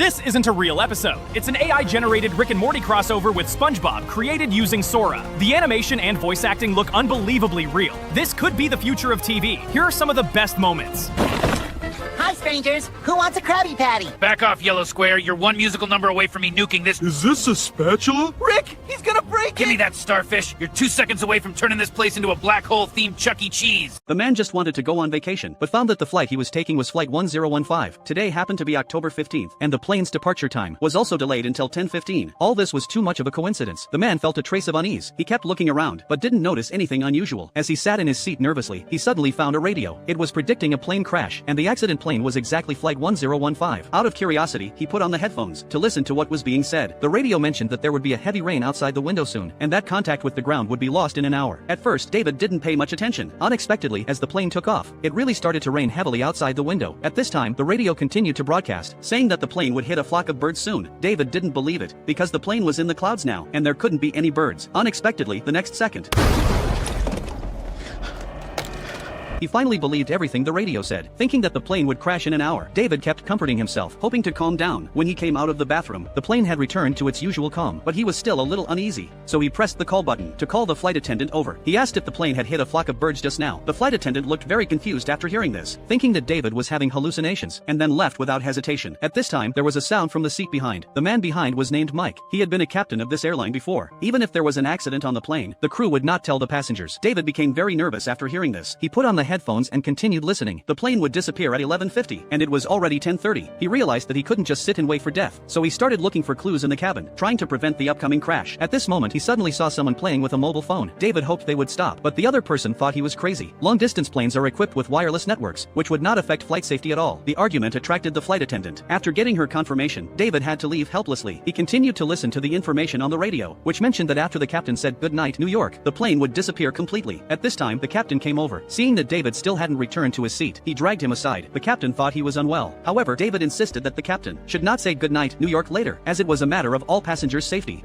This isn't a real episode. It's an AI-generated Rick and Morty crossover with SpongeBob created using Sora. The animation and voice acting look unbelievably real. This could be the future of TV. Here are some of the best moments. Hi, strangers. Who wants a Krabby Patty? Back off, Yellow Square. You're one musical number away from me nuking this. Is this a spatula? Rick, he's gonna break Give me that starfish. You're 2 seconds away from turning this place into a black hole-themed Chuck E. Cheese. The man just wanted to go on vacation, but found that the flight he was taking was flight 1015. Today happened to be October 15th, and the plane's departure time was also delayed until 10:15. All this was too much of a coincidence. The man felt a trace of unease. He kept looking around, but didn't notice anything unusual. As he sat in his seat nervously, he suddenly found a radio. It was predicting a plane crash, and the accident plane was exactly flight 1015. Out of curiosity, he put on the headphones to listen to what was being said. The radio mentioned that there would be a heavy rain outside the window soon, and that contact with the ground would be lost in an hour. At first, David didn't pay much attention. Unexpectedly, as the plane took off, it really started to rain heavily outside the window. At this time, the radio continued to broadcast, saying that the plane would hit a flock of birds soon. David didn't believe it, because the plane was in the clouds now, and there couldn't be any birds. Unexpectedly, the next second, he finally believed everything the radio said, thinking that the plane would crash in an hour. David kept comforting himself, hoping to calm down. When he came out of the bathroom, the plane had returned to its usual calm, but he was still a little uneasy. So he pressed the call button to call the flight attendant over. He asked if the plane had hit a flock of birds just now. The flight attendant looked very confused after hearing this, thinking that David was having hallucinations, and then left without hesitation. At this time, there was a sound from the seat behind. The man behind was named Mike. He had been a captain of this airline before. Even if there was an accident on the plane, the crew would not tell the passengers. David became very nervous after hearing this. He put on the headphones and continued listening. The plane would disappear at 11:50, and it was already 10:30. He realized that he couldn't just sit and wait for death, so he started looking for clues in the cabin, trying to prevent the upcoming crash. At this moment, he suddenly saw someone playing with a mobile phone. David hoped they would stop, but the other person thought he was crazy. Long-distance planes are equipped with wireless networks, which would not affect flight safety at all. The argument attracted the flight attendant. After getting her confirmation, David had to leave helplessly. He continued to listen to the information on the radio, which mentioned that after the captain said "Good night, New York," the plane would disappear completely. At this time, the captain came over. Seeing that David still hadn't returned to his seat, he dragged him aside. The captain thought he was unwell. However, David insisted that the captain should not say "Good night, New York" later, as it was a matter of all passengers' safety.